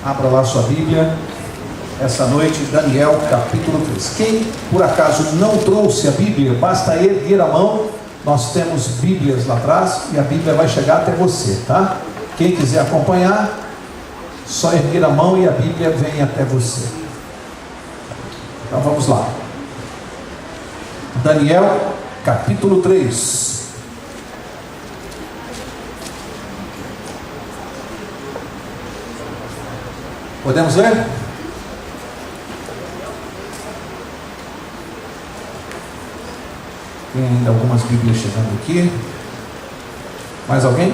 Abra lá sua Bíblia, essa noite, Daniel capítulo 3. Quem por acaso não trouxe a Bíblia, basta erguer a mão. Nós temos Bíblias lá atrás e a Bíblia vai chegar até você, tá? Quem quiser acompanhar, só erguer a mão e a Bíblia vem até você. Então vamos lá. Daniel capítulo 3. Podemos ler? Tem ainda algumas Bíblias chegando aqui. Mais alguém?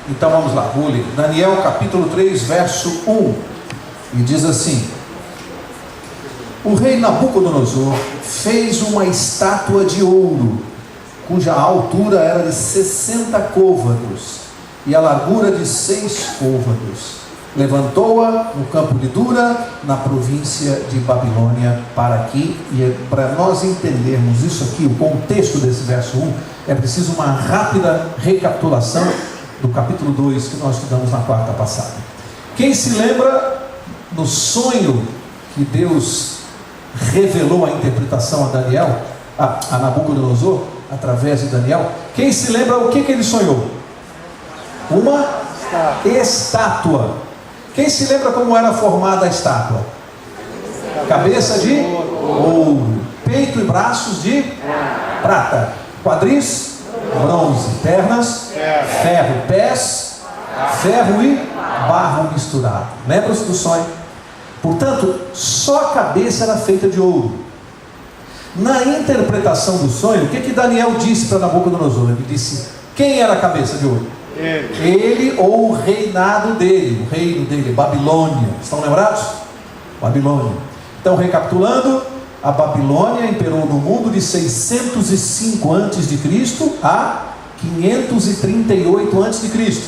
Então vamos lá, vou ler. Daniel capítulo 3, verso 1. E diz assim: o rei Nabucodonosor fez uma estátua de ouro, cuja altura era de 60 côvados e a largura de 6 côvados. Levantou-a no campo de Dura, na província de Babilônia. Para aqui, e para nós entendermos isso aqui, o contexto desse verso 1, é preciso uma rápida recapitulação do capítulo 2 que nós estudamos na quarta passada. Quem se lembra do sonho que Deus revelou a interpretação a Daniel, a Nabucodonosor, através de Daniel? Quem se lembra o que ele sonhou? Uma estátua. Quem se lembra como era formada a estátua? Cabeça de ouro, peito e braços de prata, quadris, bronze, pernas, ferro, pés, ferro e barro misturado. Lembra-se do sonho? Portanto, só a cabeça era feita de ouro. Na interpretação do sonho, o que Daniel disse para Nabucodonosor? Ele disse: quem era a cabeça de ouro? Ele ou o reinado dele, o reino dele, Babilônia. Estão lembrados? Babilônia. Então, recapitulando, a Babilônia imperou no mundo de 605 a.C. a 538 a.C.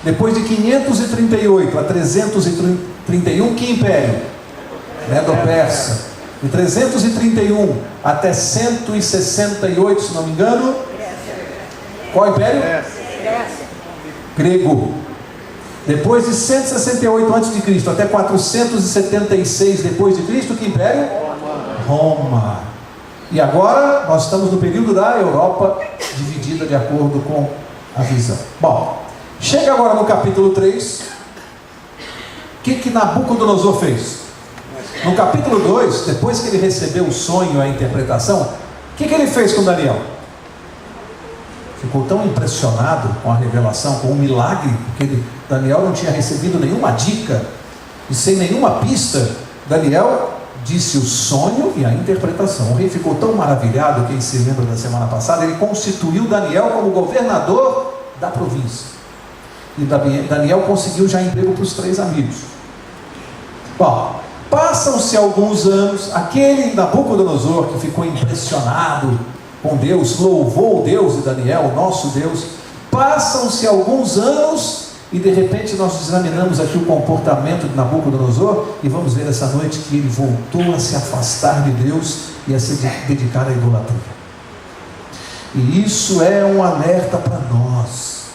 Depois de 538 a 331, que império? Medo-Persa. De 331 até 168, se não me engano, qual império? Grego. Depois de 168 a.C. até 476 depois de Cristo, que império? Roma. E agora nós estamos no período da Europa dividida de acordo com a visão. Bom, chega agora no capítulo 3. O que Nabucodonosor fez? No capítulo 2, depois que ele recebeu o sonho e a interpretação, o que ele fez com Daniel? Ficou tão impressionado com a revelação, com o milagre, porque Daniel não tinha recebido nenhuma dica, e sem nenhuma pista, Daniel disse o sonho e a interpretação. O rei ficou tão maravilhado, quem se lembra da semana passada, ele constituiu Daniel como governador da província. E Daniel conseguiu já emprego para os 3 amigos. Bom, passam-se alguns anos, aquele Nabucodonosor que ficou impressionado com Deus, louvou o Deus de Daniel, o nosso Deus. Passam-se alguns anos e de repente nós examinamos aqui o comportamento de Nabucodonosor e vamos ver essa noite que ele voltou a se afastar de Deus e a se dedicar à idolatria. E isso é um alerta para nós.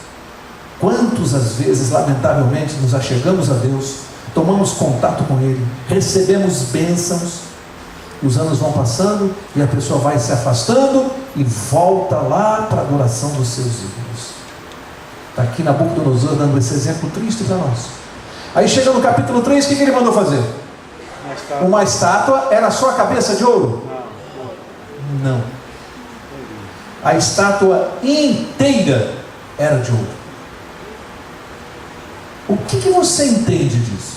Quantos às vezes, lamentavelmente, nos achegamos a Deus, tomamos contato com Ele, recebemos bênçãos, os anos vão passando e a pessoa vai se afastando e volta lá para a adoração dos seus ídolos. Está aqui Nabucodonosor dando esse exemplo triste para nós. Aí chega no capítulo 3, o que ele mandou fazer? Uma estátua. Era só a cabeça de ouro? Não. A estátua inteira era de ouro. O que você entende disso?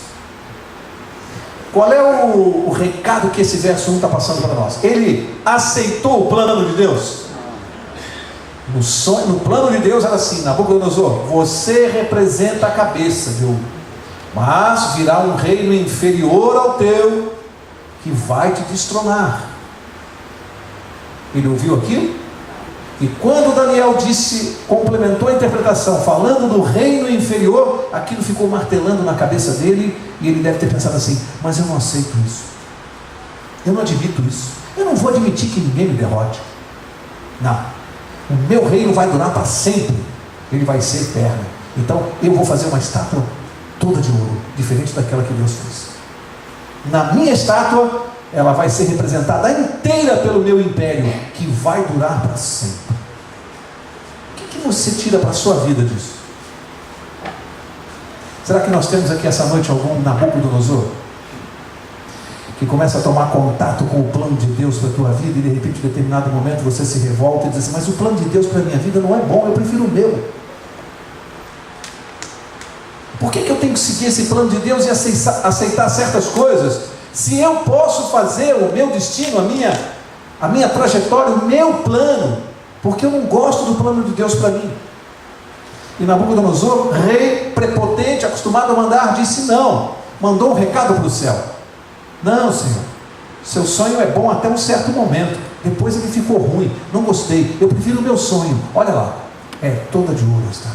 Qual é o recado que esse verso 1 está passando para nós? Ele aceitou o plano de Deus? No plano de Deus era assim: Nabucodonosor, você representa a cabeça de ouro, mas virá um reino inferior ao teu, que vai te destronar. Ele ouviu aquilo? E quando Daniel complementou a interpretação, falando do reino inferior, aquilo ficou martelando na cabeça dele, e ele deve ter pensado assim: mas eu não aceito isso, eu não admito isso, eu não vou admitir que ninguém me derrote. Não, o meu reino vai durar para sempre, ele vai ser eterno, Então eu vou fazer uma estátua toda de ouro, diferente daquela que Deus fez. Na minha estátua, ela vai ser representada inteira pelo meu império, que vai durar para sempre. O que você tira para a sua vida disso? Será que nós temos aqui essa noite algum Nabucodonosor que começa a tomar contato com o plano de Deus para a tua vida e de repente, em determinado momento, você se revolta e diz assim: mas o plano de Deus para a minha vida não é bom, eu prefiro o meu. Por que eu tenho que seguir esse plano de Deus e aceitar certas coisas, se eu posso fazer o meu destino, a minha trajetória, o meu plano, porque eu não gosto do plano de Deus para mim? E Nabucodonosor, rei prepotente, acostumado a mandar, disse não, mandou um recado para o céu: não, Senhor, seu sonho é bom até um certo momento, depois ele ficou ruim, não gostei, eu prefiro o meu sonho. Olha lá, é toda de ouro está.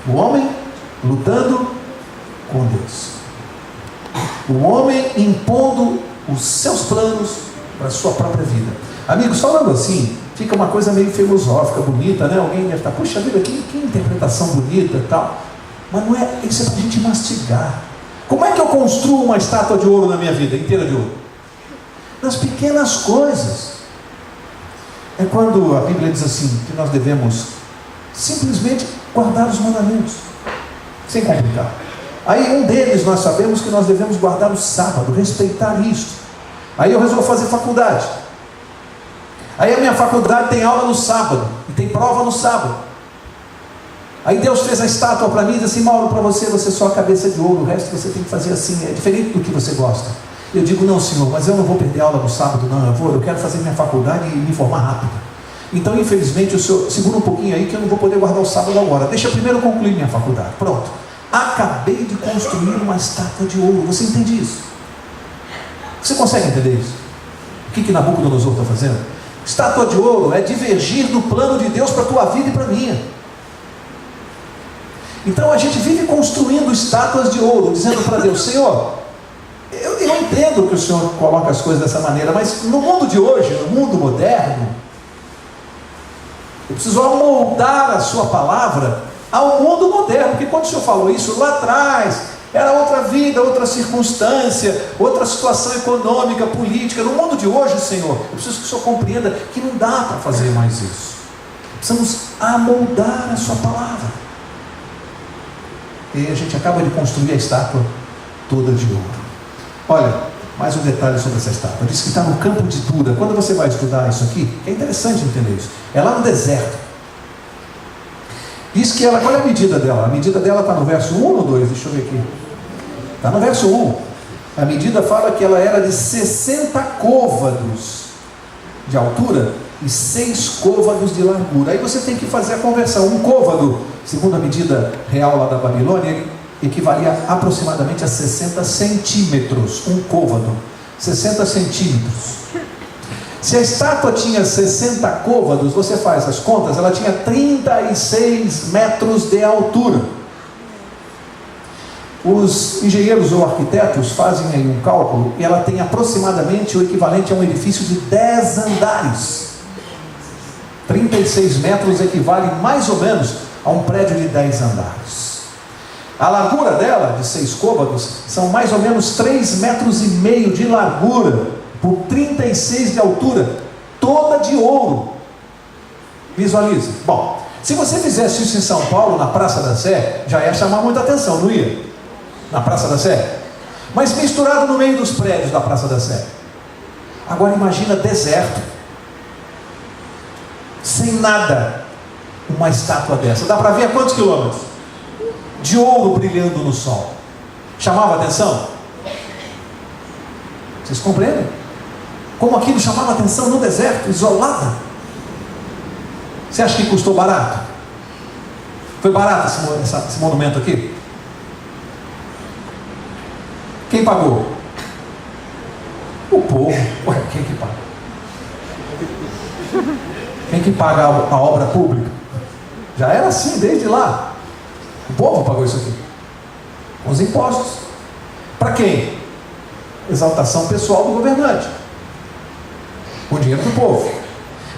O homem lutando com Deus, o homem impondo os seus planos para a sua própria vida. Amigos, falando assim, fica uma coisa meio filosófica, bonita, né? Alguém deve estar: puxa vida, que interpretação bonita e tal. Mas não é, isso é para a gente mastigar. Como é que eu construo uma estátua de ouro na minha vida, inteira de ouro? Nas pequenas coisas. É quando a Bíblia diz assim, que nós devemos simplesmente guardar os mandamentos, sem complicar. Aí um deles nós sabemos que nós devemos guardar o sábado, respeitar isso. Aí eu resolvo fazer faculdade. Aí a minha faculdade tem aula no sábado, e tem prova no sábado. Aí Deus fez a estátua para mim e disse assim: Mauro, para você só a cabeça de ouro, o resto você tem que fazer assim, é diferente do que você gosta. Eu digo: não, Senhor, mas eu não vou perder aula no sábado, não, eu quero fazer minha faculdade e me formar rápido. Então, infelizmente, o senhor segura um pouquinho aí, que eu não vou poder guardar o sábado agora. Deixa eu primeiro concluir minha faculdade. Pronto. Acabei de construir uma estátua de ouro. Você entende isso? Você consegue entender isso? O que Nabucodonosor está fazendo? Estátua de ouro é divergir do plano de Deus para a tua vida e para a minha. Então a gente vive construindo estátuas de ouro, dizendo para Deus: Senhor, eu entendo que o Senhor coloca as coisas dessa maneira, mas no mundo de hoje, no mundo moderno, eu preciso amoldar a sua palavra ao mundo moderno. Porque quando o Senhor falou isso lá atrás, era outra vida, outra circunstância, outra situação econômica, política. No mundo de hoje, Senhor, eu preciso que o Senhor compreenda que não dá para fazer mais isso. Precisamos amoldar a sua palavra. E a gente acaba de construir a estátua toda de ouro. Olha, mais um detalhe sobre essa estátua. Diz que está no campo de Dura. Quando você vai estudar isso aqui, é interessante entender isso. É lá no deserto. Diz que ela, olha a medida dela. A medida dela está no verso 1 ou 2? Deixa eu ver aqui. Está no verso 1. A medida fala que ela era de 60 côvados de altura e 6 côvados de largura. Aí você tem que fazer a conversão. Um côvado, segundo a medida real lá da Babilônia, ele equivalia aproximadamente a 60 centímetros. Um côvado, 60 centímetros. Se a estátua tinha 60 côvados, você faz as contas, ela tinha 36 metros de altura. Os engenheiros ou arquitetos fazem aí um cálculo e ela tem aproximadamente o equivalente a um edifício de 10 andares. 36 metros equivale mais ou menos a um prédio de 10 andares. A largura dela, de 6 côvados, são mais ou menos 3,5 metros de largura, por 36 de altura, toda de ouro. Visualize. Bom, se você fizesse isso em São Paulo, na Praça da Sé, já ia chamar muita atenção, não ia? Na Praça da Sé. Mas misturado no meio dos prédios da Praça da Sé. Agora imagina deserto, sem nada, uma estátua dessa. Dá para ver a quantos quilômetros? De ouro brilhando no sol. Chamava atenção? Vocês compreendem? Como aquilo chamava atenção no deserto, isolada. Você acha que custou barato? Foi barato esse monumento aqui? Quem pagou? O povo. Ué, quem que paga? Quem que paga a obra pública? Já era assim desde lá. O povo pagou isso aqui, com os impostos. Para quem? Exaltação pessoal do governante, com o dinheiro do povo.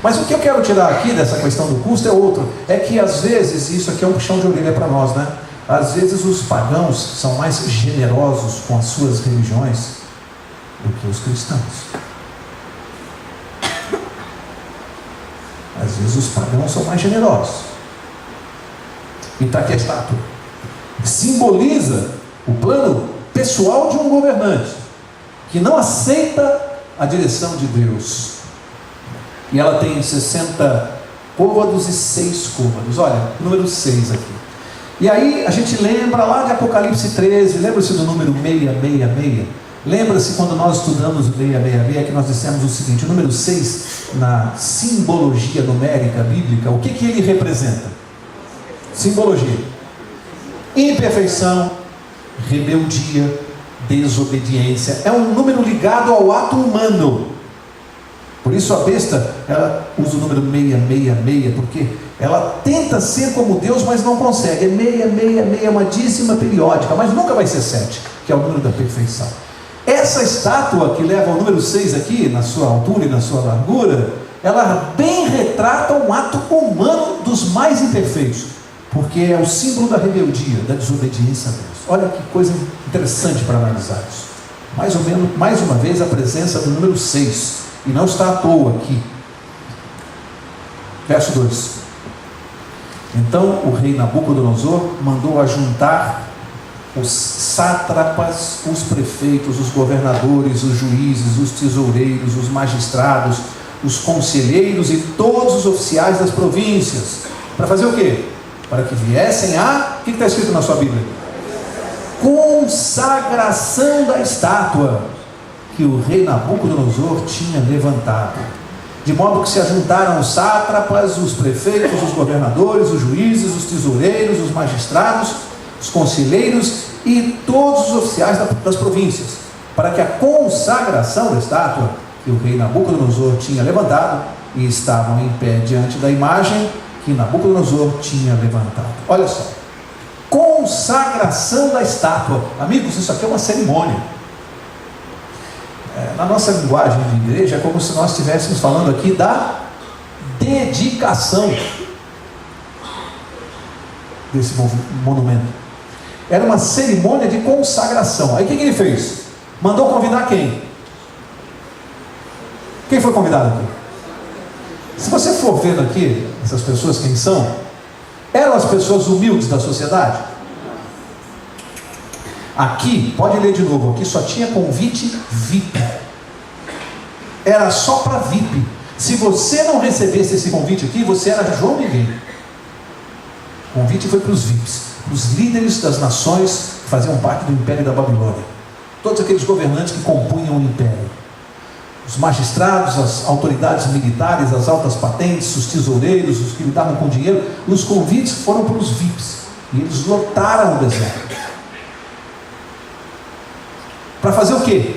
Mas o que eu quero tirar aqui dessa questão do custo é outro. É que às vezes, isso aqui é um puxão de orelha para nós, né? Às vezes os pagãos são mais generosos com as suas religiões do que os cristãos. Às vezes os pagãos são mais generosos. E está aqui a estátua. Simboliza o plano pessoal de um governante que não aceita a direção de Deus. E ela tem 60 côvados e 6 côvados. Olha, número 6 aqui. E aí a gente lembra lá de Apocalipse 13, lembra-se do número 666? Lembra-se quando nós estudamos o 666 que nós dissemos o seguinte: o número 6, na simbologia numérica bíblica, o que ele representa? Simbologia: imperfeição, rebeldia, desobediência. É um número ligado ao ato humano. Por isso a besta, ela usa o número 666, porque ela tenta ser como Deus, mas não consegue. É 666, uma dízima periódica, mas nunca vai ser 7, que é o número da perfeição. Essa estátua que leva o número 6 aqui, na sua altura e na sua largura, ela bem retrata um ato humano dos mais imperfeitos, porque é o símbolo da rebeldia, da desobediência a Deus. Olha que coisa interessante para analisar isso. Mais uma vez a presença do número 6, e não está à toa aqui. Verso 2: então o rei Nabucodonosor mandou ajuntar os sátrapas, os prefeitos, os governadores, os juízes, os tesoureiros, os magistrados, os conselheiros e todos os oficiais das províncias. Para fazer o quê? Para que viessem a... O que está escrito na sua Bíblia? Consagração da estátua que o rei Nabucodonosor tinha levantado. De modo que se ajuntaram os sátrapas, os prefeitos, os governadores, os juízes, os tesoureiros, os magistrados, os conselheiros e todos os oficiais das províncias, para que a consagração da estátua que o rei Nabucodonosor tinha levantado, e estavam em pé diante da imagem que Nabucodonosor tinha levantado. Olha só, consagração da estátua. Amigos, isso aqui é uma cerimônia. Na nossa linguagem de igreja é como se nós estivéssemos falando aqui da dedicação desse monumento. Era uma cerimônia de consagração. Aí o que ele fez? Mandou convidar quem? Quem foi convidado aqui? Se você for vendo aqui, essas pessoas quem são? Eram as pessoas humildes da sociedade? Aqui, pode ler de novo, aqui só tinha convite VIP. Era só para VIP. Se você não recebesse esse convite aqui, você era João Ninguém. O convite foi para os VIPs, os líderes das nações que faziam parte do Império da Babilônia. Todos aqueles governantes que compunham o Império. Os magistrados, as autoridades militares, as altas patentes, os tesoureiros, os que lidavam com dinheiro. Os convites foram para os VIPs. E eles lotaram o deserto. Para fazer o quê?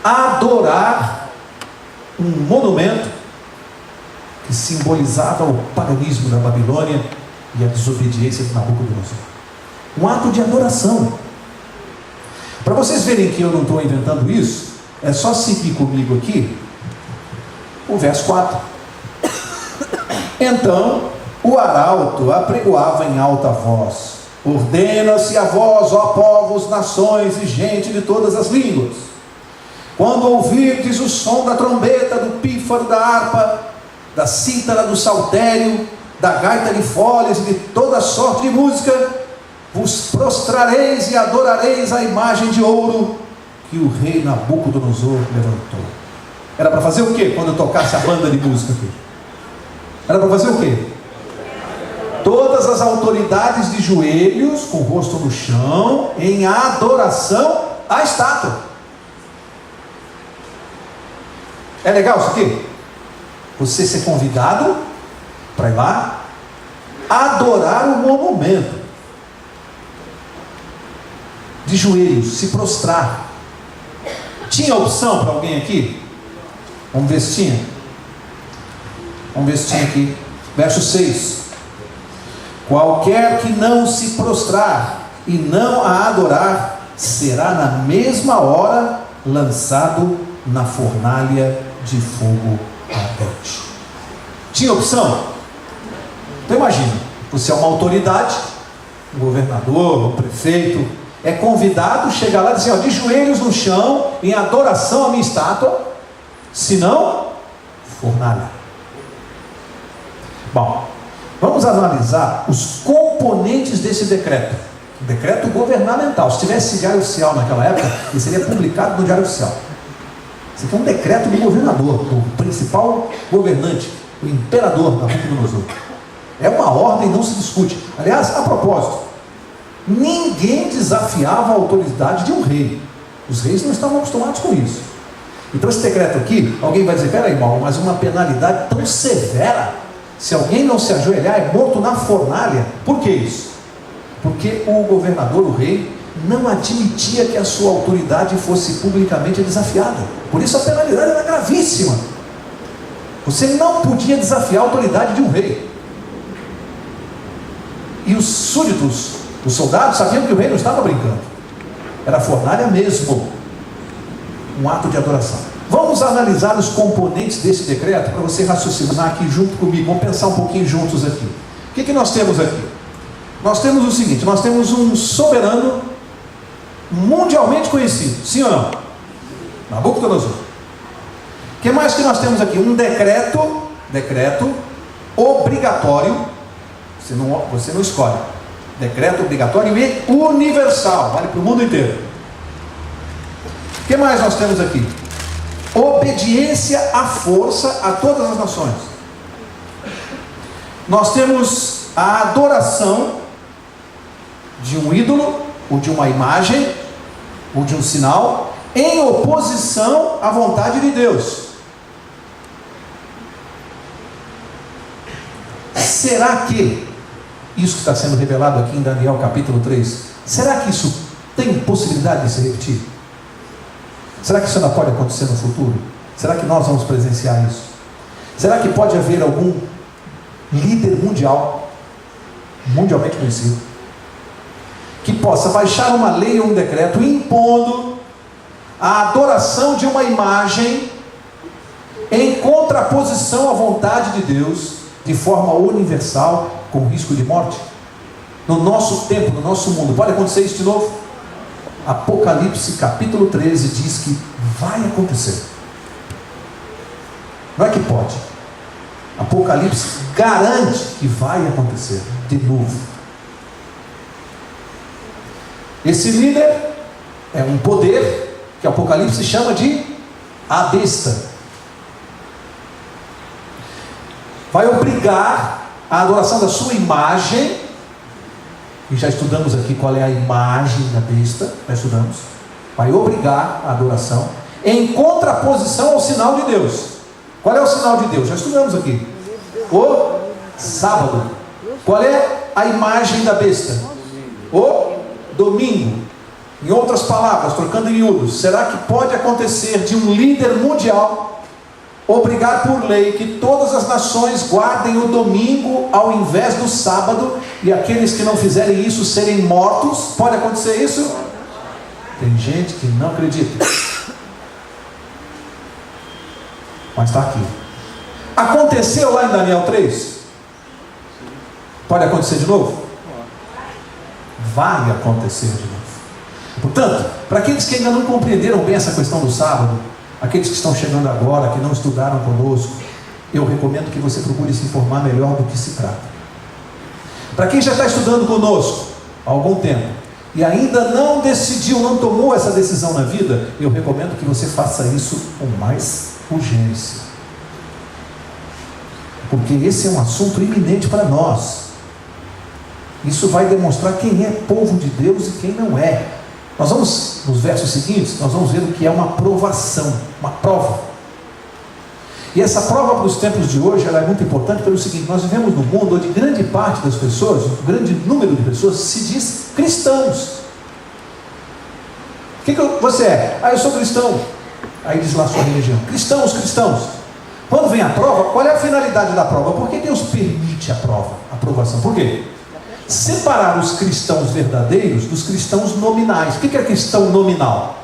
Adorar um monumento que simbolizava o paganismo da Babilônia e a desobediência de Nabucodonosor. Um ato de adoração. Para vocês verem que eu não estou inventando isso, é só seguir comigo aqui o verso 4. Então o arauto apregoava em alta voz: ordena-se a vós, ó povos, nações e gente de todas as línguas, quando ouvirdes o som da trombeta, do pífaro, da harpa, da cítara, do saltério, da gaita de folhas e de toda sorte de música, vos prostrareis e adorareis a imagem de ouro que o rei Nabucodonosor levantou. Era para fazer o quê quando eu tocasse a banda de música aqui? Era para fazer o quê? Todas as autoridades de joelhos, com o rosto no chão, em adoração à estátua. É legal isso aqui? Você ser convidado para ir lá adorar o monumento, de joelhos, se prostrar. Tinha opção para alguém aqui? Vamos ver se tinha. Vamos ver se tinha aqui. Verso 6: qualquer que não se prostrar e não a adorar, será na mesma hora lançado na fornalha de fogo ardente. Tinha opção? Então imagina, você é uma autoridade, um governador, um prefeito, é convidado, chega lá e diz assim, ó, de joelhos no chão, em adoração à minha estátua, senão, fornalha. Bom, vamos analisar os componentes desse decreto. Decreto governamental. Se tivesse diário oficial naquela época, ele seria publicado no diário oficial. Isso aqui é um decreto do governador, do principal governante, o imperador Nabucodonosor. É uma ordem, não se discute. Aliás, a propósito, ninguém desafiava a autoridade de um rei. Os reis não estavam acostumados com isso. Então esse decreto aqui, alguém vai dizer, peraí, Paulo, mas uma penalidade tão severa, se alguém não se ajoelhar é morto na fornalha. Por que isso? Porque o governador, o rei, não admitia que a sua autoridade fosse publicamente desafiada. Por isso a penalidade era gravíssima. Você não podia desafiar a autoridade de um rei. E os súditos, os soldados, sabiam que o rei não estava brincando. Era fornalha mesmo. Um ato de adoração. Vamos analisar os componentes desse decreto para você raciocinar aqui junto comigo. Vamos pensar um pouquinho juntos aqui. O que nós temos aqui? Nós temos o seguinte, nós temos um soberano mundialmente conhecido, sim ou não? Nabucodonosor. O que mais que nós temos aqui? Um decreto obrigatório, você não escolhe, decreto obrigatório e universal, vale para o mundo inteiro. O que mais nós temos aqui? Obediência à força a todas as nações. Nós temos a adoração de um ídolo, ou de uma imagem, ou de um sinal, em oposição à vontade de Deus. Será que isso que está sendo revelado aqui em Daniel capítulo 3, será que isso tem possibilidade de se repetir? Será que isso ainda pode acontecer no futuro? Será que nós vamos presenciar isso? Será que pode haver algum líder mundial, mundialmente conhecido, que possa baixar uma lei ou um decreto impondo a adoração de uma imagem em contraposição à vontade de Deus, de forma universal, com risco de morte? No nosso tempo, no nosso mundo, pode acontecer isso de novo? Apocalipse capítulo 13 diz que vai acontecer. Não é que pode. Apocalipse garante que vai acontecer de novo. Esse líder é um poder que Apocalipse chama de a besta. Vai obrigar a adoração da sua imagem, e já estudamos aqui qual é a imagem da besta, já estudamos. Vai obrigar a adoração em contraposição ao sinal de Deus. Qual é o sinal de Deus? Já estudamos aqui. O sábado. Qual é a imagem da besta? O domingo. Em outras palavras, trocando em miúdos, será que pode acontecer de um líder mundial obrigar por lei que todas as nações guardem o domingo ao invés do sábado, e aqueles que não fizerem isso serem mortos? Pode acontecer isso? Tem gente que não acredita, mas está aqui. Aconteceu lá em Daniel 3? Pode acontecer de novo? Vai acontecer de novo. Portanto, para aqueles que ainda não compreenderam bem essa questão do sábado, aqueles que estão chegando agora, que não estudaram conosco, eu recomendo que você procure se informar melhor do que se trata. Para quem já está estudando conosco há algum tempo e ainda não decidiu, não tomou essa decisão na vida, eu recomendo que você faça isso com mais urgência, porque esse é um assunto iminente para nós. Isso vai demonstrar quem é povo de Deus e quem não é. Nós vamos, nos versos seguintes, nós vamos ver o que é uma provação, uma prova. E essa prova para os tempos de hoje, ela é muito importante pelo seguinte: nós vivemos num mundo onde grande parte das pessoas, um grande número de pessoas, se diz cristãos. O que você é? Eu sou cristão. Aí diz lá a sua religião. Cristãos. Quando vem a prova, qual é a finalidade da prova? Por que Deus permite a prova, a aprovação? Por quê? Separar os cristãos verdadeiros dos cristãos nominais. O que é cristão nominal?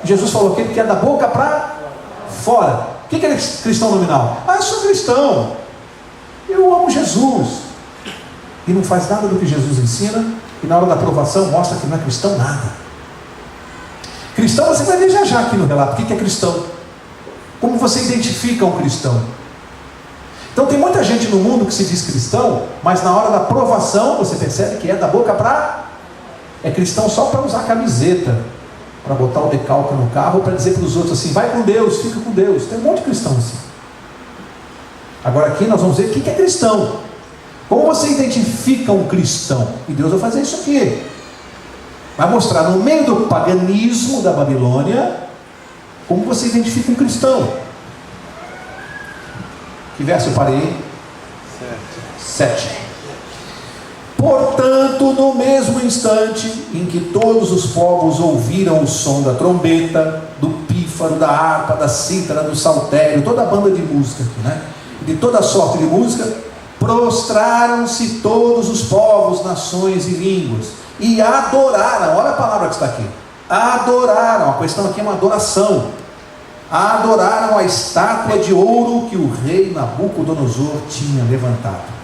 Jesus falou aquele que é da boca para fora. O que é cristão nominal? Eu sou cristão. Eu amo Jesus. E não faz nada do que Jesus ensina, e na hora da aprovação mostra que não é cristão nada. Cristão, você vai ver já aqui no relato, o que é cristão? Como você identifica um cristão? Então tem muita gente no mundo que se diz cristão, mas na hora da aprovação você percebe que é da boca para... É cristão só para usar camiseta, para botar o decalque no carro, para dizer para os outros assim, vai com Deus, fica com Deus. Tem um monte de cristão assim. Agora aqui nós vamos ver o que é cristão. Como você identifica um cristão? E Deus vai fazer isso aqui. Vai mostrar no meio do paganismo da Babilônia, como você identifica um cristão. Que verso eu parei? 7. Portanto, no mesmo instante em que todos os povos ouviram o som da trombeta, do pífaro, da harpa, da cítara, do saltério, toda a banda de música aqui, né? De toda sorte de música, prostraram-se todos os povos, nações e línguas, e adoraram. Olha a palavra que está aqui. Adoraram. A questão aqui é uma adoração. Adoraram a estátua de ouro que o rei Nabucodonosor tinha levantado.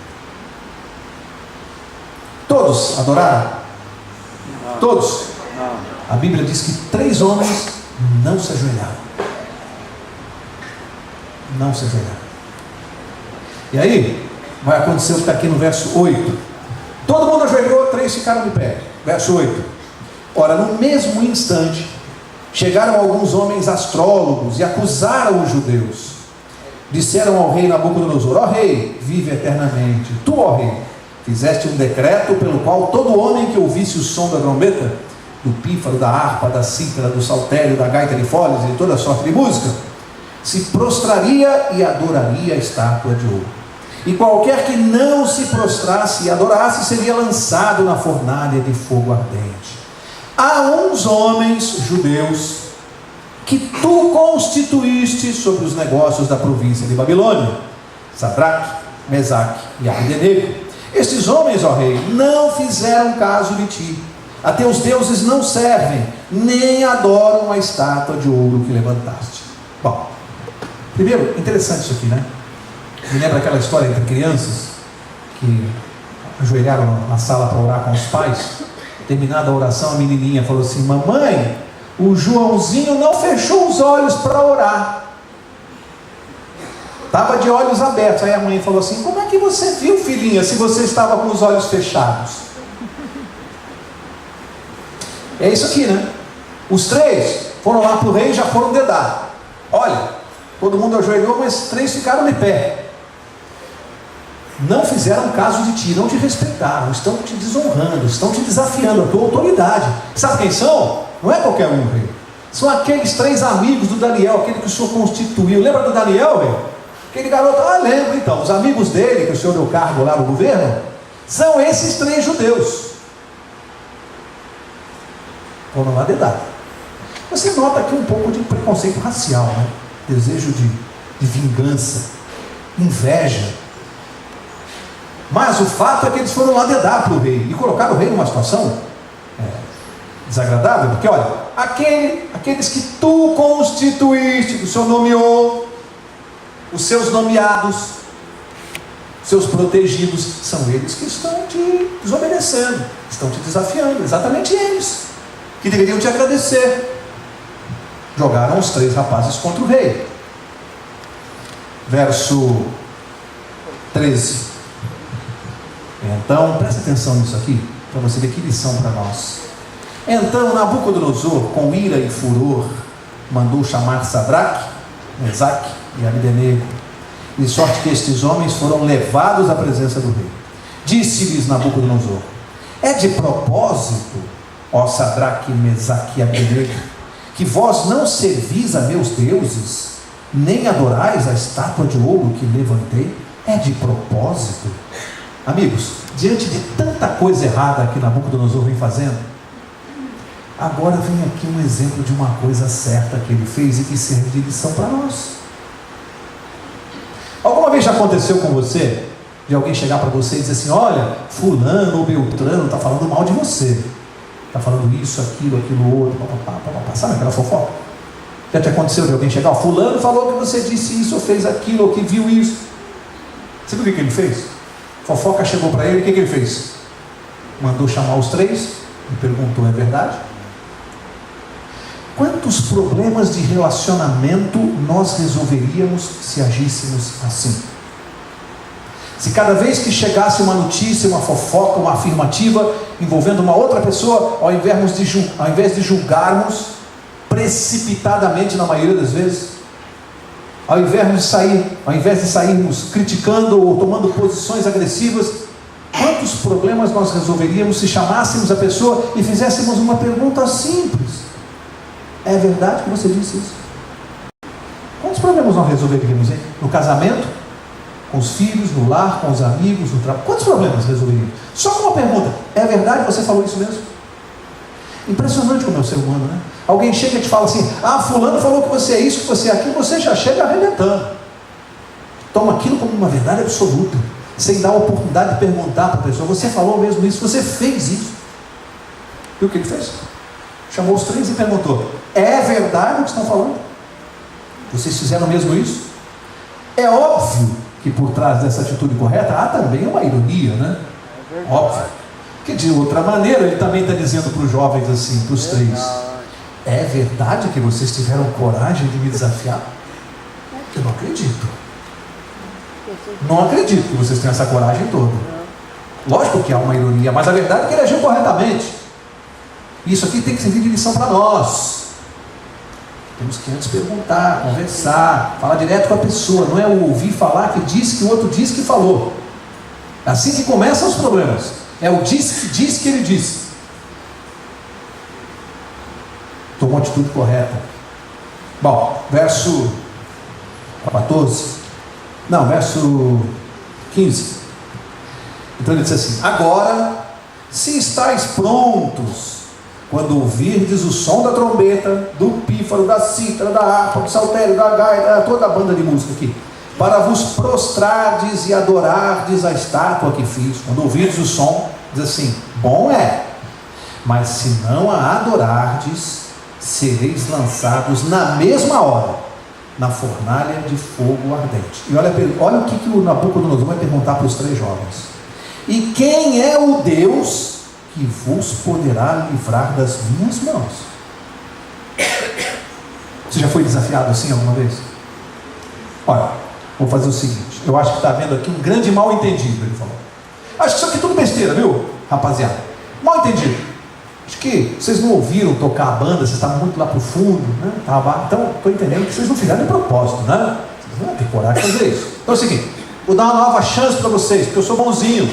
Todos adoraram? Não. Todos? Não. A Bíblia diz que 3 homens não se ajoelharam. Não se ajoelharam. E aí, vai acontecer o que está aqui no verso 8. Todo mundo ajoelhou, 3 ficaram de pé. Verso 8. Ora, no mesmo instante, chegaram alguns homens astrólogos e acusaram os judeus. Disseram ao rei Nabucodonosor: ó rei, vive eternamente. Tu, ó rei, fizeste um decreto pelo qual todo homem que ouvisse o som da trombeta, do pífaro, da harpa, da cítara, do saltério, da gaita de foles e toda sorte de música, se prostraria e adoraria a estátua de ouro. E qualquer que não se prostrasse e adorasse seria lançado na fornalha de fogo ardente. Há uns homens judeus que tu constituíste sobre os negócios da província de Babilônia, Sadraque, Mesaque e Abdenego. Estes homens, ó rei, não fizeram caso de ti. A teus deuses não servem, nem adoram a estátua de ouro que levantaste. Bom, primeiro, interessante isso aqui, né? Me lembra aquela história entre crianças que ajoelharam na sala para orar com os pais. Terminada a oração, a menininha falou assim: mamãe, o Joãozinho não fechou os olhos para orar. Estava de olhos abertos. Aí a mãe falou assim: como é que você viu, filhinha, se você estava com os olhos fechados? É isso aqui, né? Os 3 foram lá para o rei e já foram dedar. Olha, todo mundo ajoelhou, mas 3 ficaram de pé. Não fizeram caso de ti, não te respeitaram, estão te desonrando, estão te desafiando, a tua autoridade. Sabe quem são? Não é qualquer um, rei. São aqueles 3 amigos do Daniel, aquele que o senhor constituiu. Lembra do Daniel, rei? Aquele garoto, lembro então, os amigos dele, que o senhor deu cargo lá no governo, são esses 3 judeus. Foram lá dedar. Você nota aqui um pouco de preconceito racial, né? Desejo de vingança, inveja. Mas o fato é que eles foram lá dedar para o rei e colocaram o rei numa situação desagradável, porque olha, aqueles que tu constituíste, que o senhor nomeou, os seus nomeados, seus protegidos, são eles que estão te desobedecendo, estão te desafiando, exatamente eles, que deveriam te agradecer. Jogaram os 3 rapazes contra o rei. Verso 13. Então, presta atenção nisso aqui, para você ver que lição para nós. Então Nabucodonosor, com ira e furor, mandou chamar Sadraque, Mesaque e Abdenego, de sorte que estes homens foram levados à presença do rei. Disse-lhes Nabucodonosor: é de propósito, ó Sadraque, Mesaque e Abdenego, que vós não servis a meus deuses, nem adorais a estátua de ouro que levantei? É de propósito? Amigos, diante de tanta coisa errada que Nabucodonosor vem fazendo, agora vem aqui um exemplo de uma coisa certa que ele fez e que serve de lição para nós. Alguma vez já aconteceu com você, de alguém chegar para você e dizer assim: olha, fulano ou beltrano está falando mal de você, está falando isso, aquilo outro, papapá, sabe aquela fofoca? Já te aconteceu de alguém chegar: fulano falou que você disse isso, ou fez aquilo, ou que viu isso? Você viu o que ele fez? Fofoca chegou para ele, o que ele fez? Mandou chamar os três e perguntou: é verdade? Quantos problemas de relacionamento nós resolveríamos se agíssemos assim? Se cada vez que chegasse uma notícia, uma fofoca, uma afirmativa envolvendo uma outra pessoa, ao invés de julgarmos precipitadamente, na maioria das vezes, ao invés de sairmos criticando ou tomando posições agressivas, quantos problemas nós resolveríamos se chamássemos a pessoa e fizéssemos uma pergunta simples: é verdade que você disse isso? Quantos problemas nós resolveríamos, hein? No casamento, com os filhos, no lar, com os amigos, no trabalho? Quantos problemas resolveríamos? Só com uma pergunta: é verdade que você falou isso mesmo? Impressionante como é o ser humano, né? Alguém chega e te fala assim: fulano falou que você é isso, que você é aquilo. Você já chega arrebentando, toma aquilo como uma verdade absoluta, sem dar a oportunidade de perguntar para a pessoa: você falou mesmo isso? Você fez isso? E o que ele fez? Chamou os três e perguntou: é verdade o que estão falando? Vocês fizeram mesmo isso? É óbvio que por trás dessa atitude correta há também uma ironia, né? Óbvio. Que de outra maneira ele também está dizendo para os jovens assim, para os três: é verdade que vocês tiveram coragem de me desafiar? Eu não acredito. Não acredito que vocês tenham essa coragem toda. Lógico que há uma ironia, mas a verdade é que ele agiu corretamente. Isso aqui tem que servir de lição para nós. Temos que antes perguntar, conversar, falar direto com a pessoa. Não é o ouvir falar que disse que o outro disse que falou. É assim que começam os problemas. É o disse que ele disse. Tomou a atitude correta. Bom, verso 14. Não, verso 15. Então ele diz assim: agora, se estáis prontos, quando ouvirdes o som da trombeta, do pífaro, da cítara, da harpa, do saltério, da gaita, toda a banda de música aqui, para vos prostrardes e adorardes a estátua que fiz. Quando ouvirdes o som, diz assim: bom é, mas se não a adorardes, sereis lançados na mesma hora na fornalha de fogo ardente. E olha o que o Nabucodonosor vai perguntar para os três jovens: e quem é o Deus que vos poderá livrar das minhas mãos? Você já foi desafiado assim alguma vez? Olha, vou fazer o seguinte: eu acho que está havendo aqui um grande mal entendido. Ele falou: acho que isso aqui é tudo besteira, viu, rapaziada? Mal entendido. Acho que vocês não ouviram tocar a banda, vocês estavam muito lá para o fundo, né? Então, estou entendendo que vocês não fizeram de propósito, né? Vocês não vão ter coragem de fazer isso. Então é o seguinte: vou dar uma nova chance para vocês, porque eu sou bonzinho.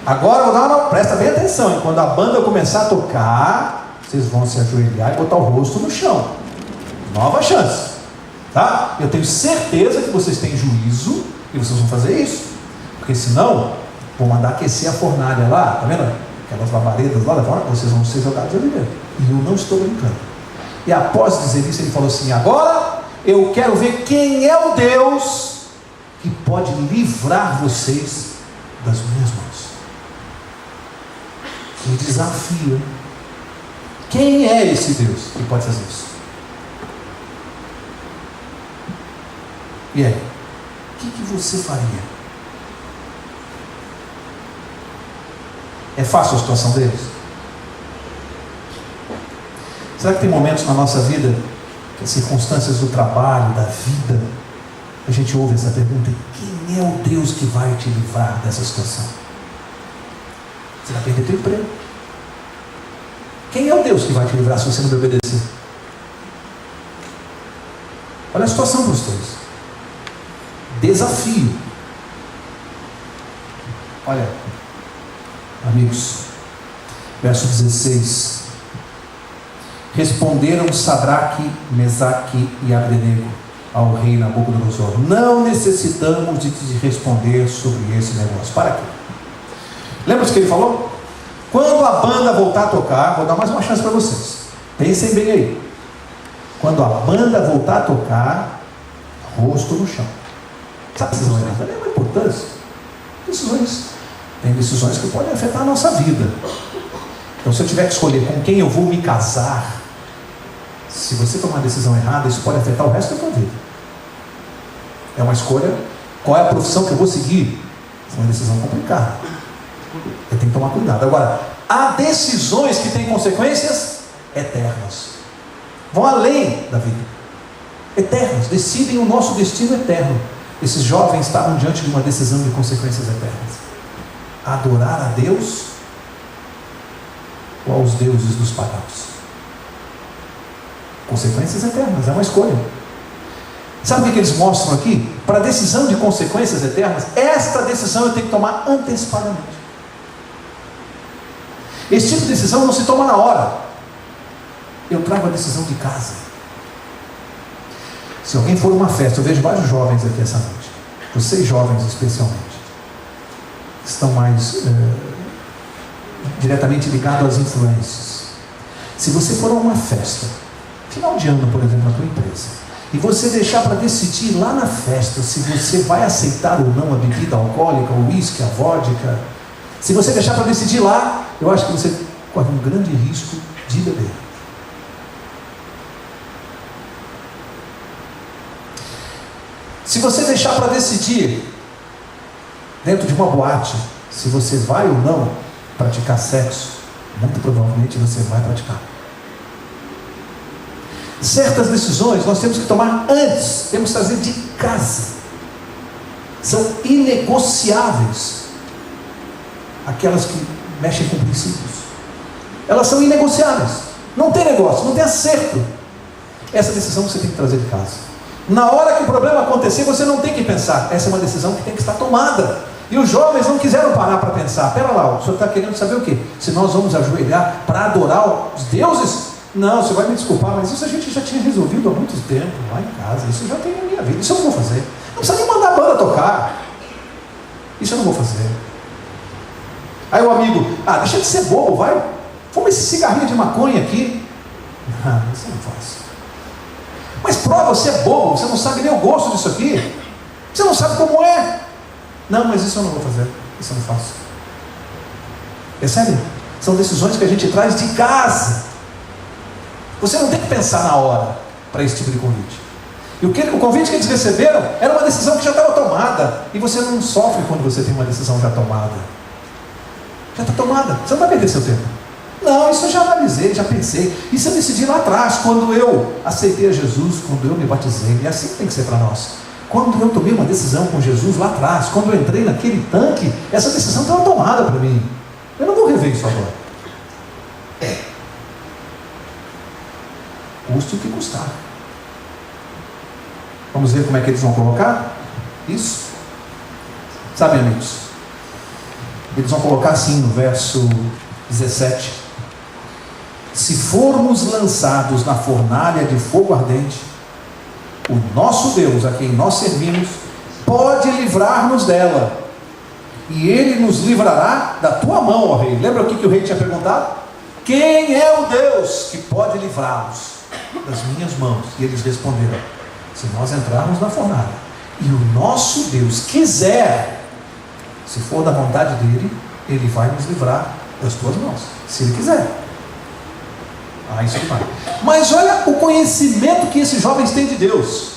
Agora eu vou dar uma... Presta bem atenção, hein? Quando a banda começar a tocar, vocês vão se ajoelhar e botar o rosto no chão. Nova chance, tá? Eu tenho certeza que vocês têm juízo e vocês vão fazer isso, porque senão vou mandar aquecer a fornalha lá, tá vendo? Aquelas labaredas lá da fornalha, vocês vão ser jogados ali dentro. E eu não estou brincando. E após dizer isso, ele falou assim: agora eu quero ver quem é o Deus que pode livrar vocês das minhas mãos. Que desafio, hein? Quem é esse Deus que pode fazer isso? E aí, o que você faria? É fácil a situação deles? Será que tem momentos na nossa vida, que as circunstâncias do trabalho, da vida, a gente ouve essa pergunta: quem é o Deus que vai te livrar dessa situação? Você vai perder teu emprego. Quem é o Deus que vai te livrar se você não me obedecer? Olha a situação para os dois. Desafio. Olha, amigos, verso 16: responderam Sadraque, Mesaque e Abdenego ao rei Nabucodonosor: não necessitamos de te responder sobre esse negócio. Para aqui. Lembra o que ele falou? Quando a banda voltar a tocar, vou dar mais uma chance para vocês. Pensem bem aí. Quando a banda voltar a tocar, rosto no chão. Sabe que decisões não é uma importância? Decisões. Tem decisões que podem afetar a nossa vida. Então, se eu tiver que escolher com quem eu vou me casar, se você tomar uma decisão errada, isso pode afetar o resto da tua vida. É uma escolha Qual é a profissão que eu vou seguir? É uma decisão complicada. Eu tenho que tomar cuidado. Agora, há decisões que têm consequências eternas. Vão além da vida. Eternas. Decidem o nosso destino eterno. Esses jovens estavam diante de uma decisão de consequências eternas. Adorar a Deus ou aos deuses dos pagãos? Consequências eternas. É uma escolha. Sabe o que eles mostram aqui? Para a decisão de consequências eternas, esta decisão eu tenho que tomar antecipadamente. Esse tipo de decisão não se toma na hora. Eu trago a decisão de casa. Se alguém for a uma festa, eu vejo vários jovens aqui essa noite, vocês jovens especialmente, que estão mais diretamente ligados às influências. Se você for a uma festa, final de ano, por exemplo, na tua empresa, e você deixar para decidir lá na festa se você vai aceitar ou não a bebida alcoólica, o uísque, a vodka, se você deixar para decidir lá, eu acho que você corre um grande risco de beber. Se você deixar para decidir dentro de uma boate se você vai ou não praticar sexo, muito provavelmente você vai praticar. Certas decisões nós temos que tomar antes, temos que trazer de casa. São inegociáveis. Aquelas que mexem com princípios, elas são inegociáveis. Não tem negócio, não tem acerto. Essa decisão você tem que trazer de casa. Na hora que o problema acontecer, você não tem que pensar. Essa é uma decisão que tem que estar tomada. E os jovens não quiseram parar para pensar. Pera lá, o senhor está querendo saber o quê? Se nós vamos ajoelhar para adorar os deuses? Não, você vai me desculpar, mas isso a gente já tinha resolvido há muito tempo lá em casa. Isso já tem na minha vida. Isso eu não vou fazer. Não precisa nem mandar a banda tocar. Isso eu não vou fazer. Aí o amigo, deixa de ser bobo, vai. Fuma esse cigarrinho de maconha aqui. Não, isso eu não faço. Mas prova, você é bobo, você não sabe nem o gosto disso aqui. Você não sabe como é. Não, mas isso eu não vou fazer. Isso eu não faço. Percebe? São decisões que a gente traz de casa. Você não tem que pensar na hora para esse tipo de convite. E o convite que eles receberam era uma decisão que já estava tomada. E você não sofre quando você tem uma decisão já tomada. Já está tomada. Você não vai perder seu tempo. Não, isso eu já analisei, já pensei. Isso eu decidi lá atrás, quando eu aceitei a Jesus, quando eu me batizei. E assim tem que ser para nós. Quando eu tomei uma decisão com Jesus lá atrás, quando eu entrei naquele tanque, essa decisão estava tomada para mim. Eu não vou rever isso agora. Custe o que custar. Vamos ver como é que eles vão colocar isso? Sabe, amigos? Eles vão colocar assim no verso 17: se formos lançados na fornalha de fogo ardente, o nosso Deus, a quem nós servimos, pode livrar-nos dela, e Ele nos livrará da tua mão, ó rei. Lembra o que o rei tinha perguntado? Quem é o Deus que pode livrá-los das minhas mãos? E eles responderam: se nós entrarmos na fornalha e o nosso Deus quiser, se for da vontade dele, Ele vai nos livrar das tuas mãos, se Ele quiser. Isso que vai. Mas olha o conhecimento que esses jovens têm de Deus.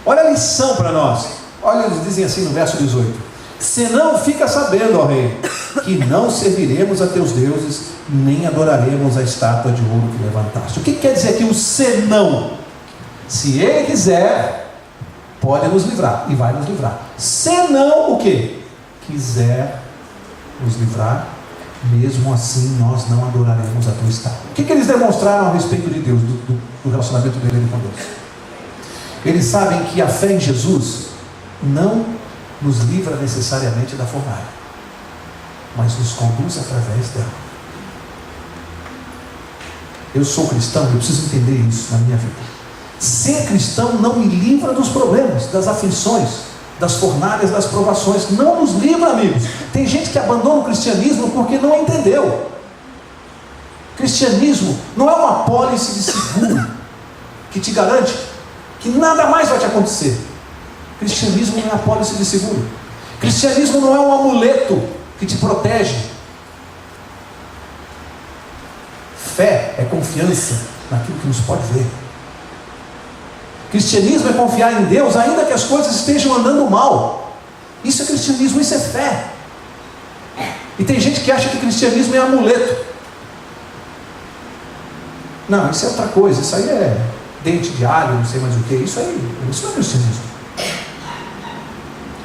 Olha a lição para nós. Olha, eles dizem assim no verso 18: senão fica sabendo, ó rei, que não serviremos a teus deuses, nem adoraremos a estátua de ouro que levantaste. O que quer dizer aqui o senão? Se Ele quiser, pode nos livrar, e vai nos livrar. Senão o que? Quiser nos livrar, mesmo assim nós não adoraremos a tua estátua. O que eles demonstraram a respeito de Deus, do relacionamento dele com Deus? Eles sabem que a fé em Jesus não nos livra necessariamente da fornalha, mas nos conduz através dela. Eu sou cristão, eu preciso entender isso na minha vida. Ser cristão não me livra dos problemas, das aflições, das fornalhas, das provações. Não nos livra, amigos. Tem gente que abandona o cristianismo porque não entendeu. Cristianismo não é uma apólice de seguro que te garante que nada mais vai te acontecer. Cristianismo não é apólice de seguro. Cristianismo não é um amuleto que te protege. Fé é confiança naquilo que nos pode ver. Cristianismo é confiar em Deus, ainda que as coisas estejam andando mal. Isso é cristianismo, isso é fé. E tem gente que acha que cristianismo é amuleto. Não, isso é outra coisa, isso aí é dente de alho, não sei mais o que, isso não é cristianismo.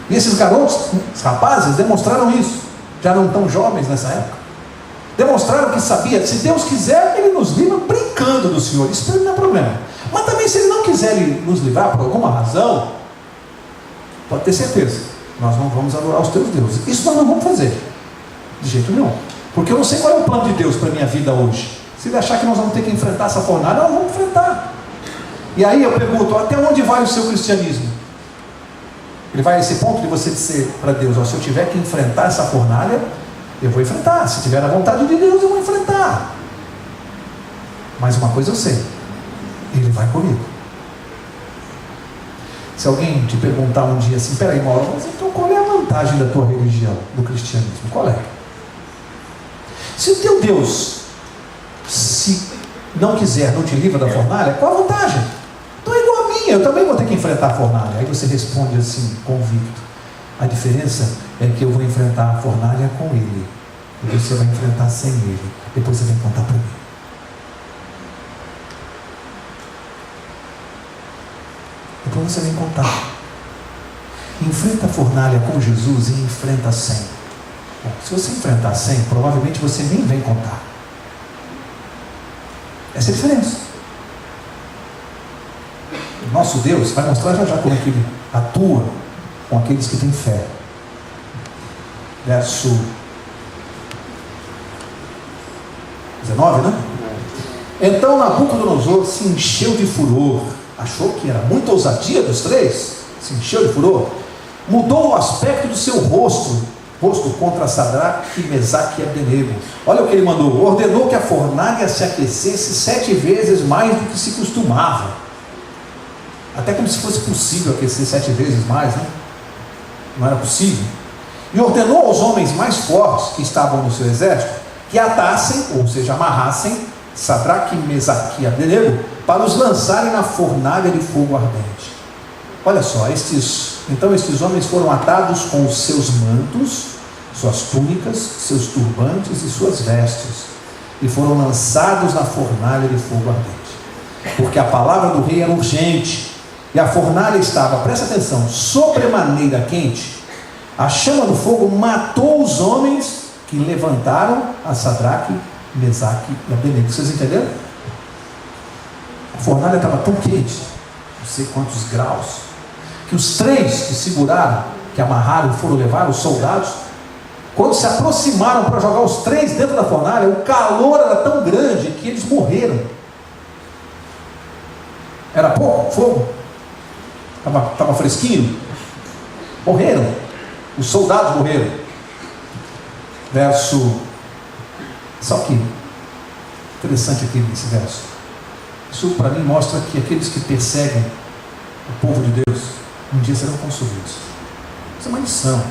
E esses garotos, os rapazes, demonstraram isso. Já não tão jovens nessa época. Demonstraram que sabia, se Deus quiser, Ele nos livra brincando do Senhor, isso não é problema. Mas também se Ele não quiser nos livrar por alguma razão, pode ter certeza, nós não vamos adorar os teus deuses. Isso nós não vamos fazer, de jeito nenhum. Porque eu não sei qual é o plano de Deus para a minha vida hoje. Se Ele achar que nós vamos ter que enfrentar essa fornalha, nós vamos enfrentar. E aí eu pergunto, até onde vai o seu cristianismo? Ele vai a esse ponto de você dizer para Deus, se eu tiver que enfrentar essa fornalha, eu vou enfrentar. Se tiver a vontade de Deus, eu vou enfrentar. Mas uma coisa eu sei, Ele vai comigo. Se alguém te perguntar um dia assim, peraí, Mauro, mas então qual é a vantagem da tua religião, do cristianismo? Qual é? Se o teu Deus, se não quiser, não te livra da fornalha, qual a vantagem? Então é igual a minha, eu também vou ter que enfrentar a fornalha. Aí você responde assim, convicto: a diferença é que eu vou enfrentar a fornalha com Ele, e você vai enfrentar sem Ele. Depois você vem contar para mim. Depois você vem contar. Enfrenta a fornalha com Jesus e enfrenta sem. Bom, se você enfrentar sem, provavelmente você nem vem contar. Essa é a diferença. O nosso Deus vai mostrar já como é que Ele atua com aqueles que têm fé. Verso 19, né? Então Nabucodonosor se encheu de furor. Achou que era muita ousadia dos três. Se encheu de furor. Mudou o aspecto do seu rosto contra Sadraque, Mesaque e Abdenego. Olha o que ele mandou: ordenou que a fornalha se aquecesse 7 vezes mais do que se costumava. Até como se fosse possível aquecer 7 vezes mais, né? Não era possível. E ordenou aos homens mais fortes que estavam no seu exército que atassem, ou seja, amarrassem Sadraque, Mesaque e Abdenego para os lançarem na fornalha de fogo ardente. Olha só, estes homens foram atados com os seus mantos, suas túnicas, seus turbantes e suas vestes, e foram lançados na fornalha de fogo ardente, porque a palavra do rei era urgente, e a fornalha estava, presta atenção, sobremaneira quente. A chama do fogo matou os homens que levantaram a Sadraque, Mesaque e Abdenego. Vocês entenderam? A fornalha estava tão quente, não sei quantos graus, que os 3 que seguraram, que amarraram e foram levar, os soldados, quando se aproximaram para jogar os 3 dentro da fornalha, o calor era tão grande que eles morreram. Era pouco fogo? Estava fresquinho? Morreram. Os soldados morreram. Só que interessante aqui nesse verso. Isso para mim mostra que aqueles que perseguem o povo de Deus um dia serão consumidos. Isso é uma lição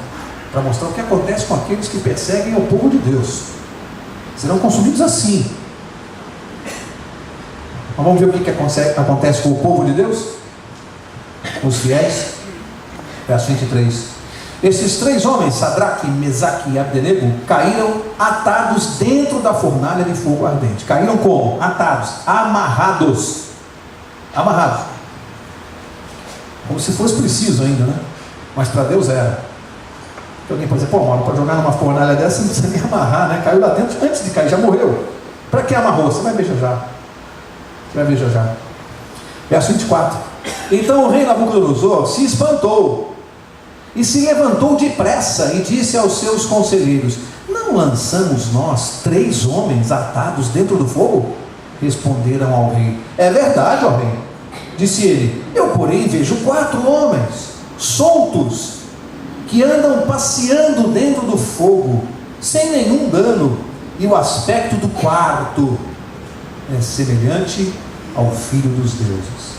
para mostrar o que acontece com aqueles que perseguem o povo de Deus. Serão consumidos assim. Mas vamos ver o que acontece com o povo de Deus, com os fiéis. Verso 23. Esses 3 homens, Sadraque, Mesaque e Abdenego, caíram atados dentro da fornalha de fogo ardente. Caíram como? Atados, amarrados. Como se fosse preciso ainda, né? Mas para Deus era. Porque alguém pode dizer, Mauro, para jogar numa fornalha dessa não precisa nem amarrar, né? Caiu lá dentro antes de cair, já morreu. Para que amarrou? Você vai ver já. Verso 24. Então o rei Nabucodonosor se espantou e se levantou depressa e disse aos seus conselheiros: não lançamos nós 3 homens atados dentro do fogo? Responderam ao rei: é verdade, ó rei. Disse ele: eu porém vejo 4 homens soltos que andam passeando dentro do fogo sem nenhum dano, e o aspecto do quarto é semelhante ao filho dos deuses.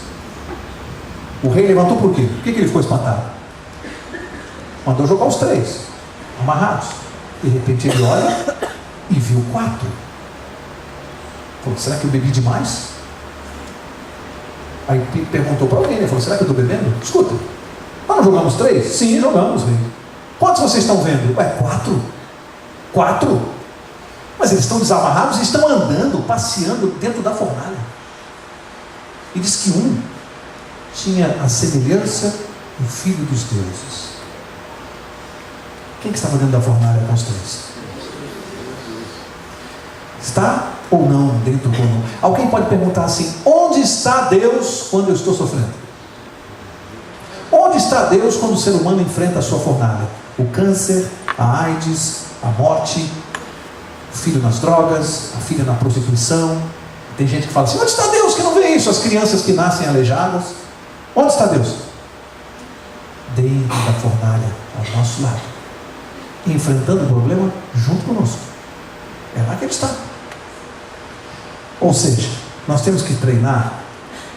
O rei levantou por quê? Por que ele ficou espantado? Mandou jogar os 3 amarrados. De repente ele olha e viu 4. Falou: será que eu bebi demais? Aí perguntou para alguém, ele falou: será que eu estou bebendo? Escuta, nós não jogamos 3? Sim, jogamos, rei. Quantos vocês estão vendo? Ué, 4. 4? Mas eles estão desamarrados e estão andando, passeando dentro da fornalha. E diz que um tinha a semelhança do Filho dos deuses. Quem que estava dentro da fornalha com os 3? Está ou não dentro ou não? Alguém pode perguntar assim: onde está Deus quando eu estou sofrendo? Onde está Deus quando o ser humano enfrenta a sua fornalha? O câncer, a AIDS, a morte, o filho nas drogas, a filha na prostituição. Tem gente que fala assim: onde está Deus que não vê isso? As crianças que nascem aleijadas. Onde está Deus? Dentro da fornalha, ao nosso lado, enfrentando o problema junto conosco. É lá que Ele está. Ou seja, nós temos que treinar.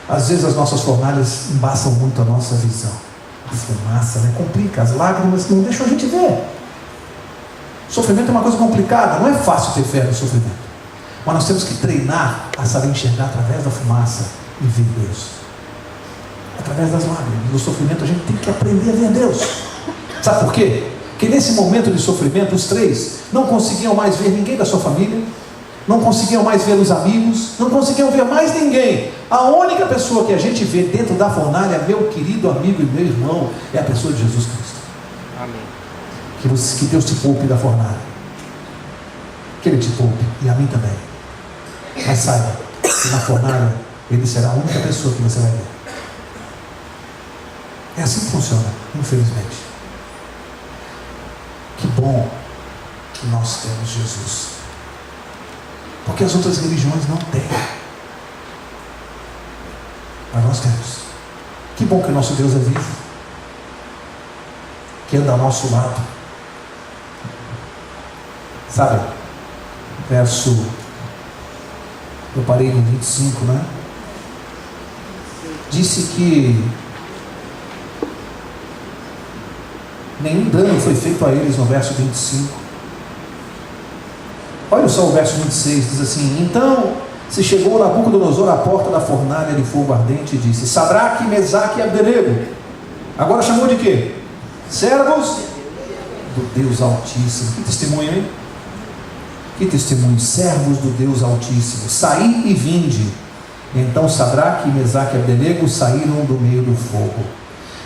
Às vezes as nossas fornalhas embaçam muito a nossa visão. A fumaça, né? Complica, as lágrimas não deixam a gente ver. Sofrimento é uma coisa complicada, não é fácil ter fé no sofrimento. Mas nós temos que treinar a saber enxergar através da fumaça e ver Deus. Através das lágrimas, do sofrimento, a gente tem que aprender a ver Deus. Sabe por quê? Porque nesse momento de sofrimento, os 3 não conseguiam mais ver ninguém da sua família, não conseguiam mais ver os amigos, não conseguiam ver mais ninguém. A única pessoa que a gente vê dentro da fornalha, meu querido amigo e meu irmão, é a pessoa de Jesus Cristo. Amém. Que Deus te poupe da fornalha, que Ele te poupe, e a mim também. Mas saiba que na fornalha Ele será a única pessoa que você vai ver. É assim que funciona, infelizmente. Que bom que nós temos Jesus, porque as outras religiões não têm, mas nós temos. Que bom que o nosso Deus é vivo, que anda ao nosso lado. Sabe, verso, eu parei no 25, né? Disse que nenhum dano foi feito a eles, no verso 25. Olha só o verso 26, diz assim: então se chegou Nabucodonosor à porta da fornalha de fogo ardente e disse: Sadraque, Mesaque e Abdenego. Agora chamou de quê? Servos do Deus Altíssimo. Que testemunho, hein? Que testemunho, servos do Deus Altíssimo, saí e vinde. Então Sadraque, Mesaque e Abdenego saíram do meio do fogo.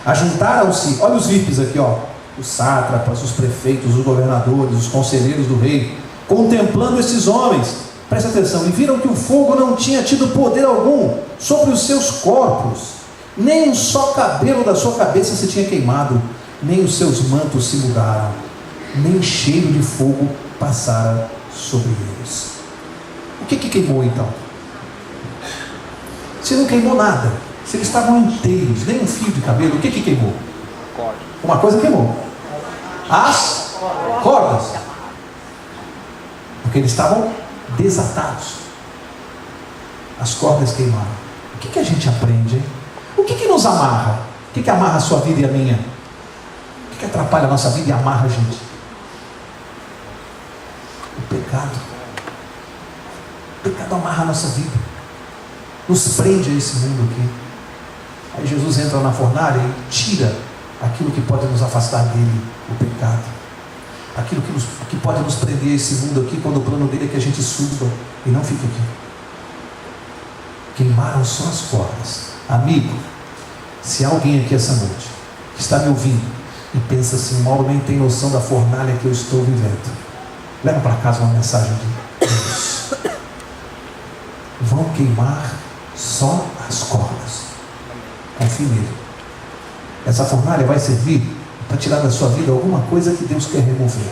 Ajuntaram-se, olha os VIPs aqui, ó, os sátrapas, os prefeitos, os governadores, os conselheiros do rei, contemplando esses homens, presta atenção, e viram que o fogo não tinha tido poder algum sobre os seus corpos, nem um só cabelo da sua cabeça se tinha queimado, nem os seus mantos se mudaram, nem cheiro de fogo passara sobre eles. O que queimou então? Se não queimou nada, se eles estavam inteiros, nem um fio de cabelo, o que queimou? Uma coisa queimou: as cordas, porque eles estavam desatados. As cordas queimaram. O que a gente aprende, hein? O que nos amarra? O que amarra a sua vida e a minha? O que atrapalha a nossa vida e amarra a gente? O pecado. O pecado amarra a nossa vida, nos prende a esse mundo aqui. Aí Jesus entra na fornalha e tira aquilo que pode nos afastar dele, o pecado, aquilo que pode nos prender a esse mundo aqui, quando o plano dele é que a gente suba e não fique aqui. Queimaram só as cordas. Amigo, se há alguém aqui essa noite que está me ouvindo e pensa assim: Mauro nem tem noção da fornalha que eu estou vivendo, leva para casa uma mensagem de Deus. Vão queimar só as cordas. Confie nele. Essa fornalha vai servir para tirar da sua vida alguma coisa que Deus quer remover,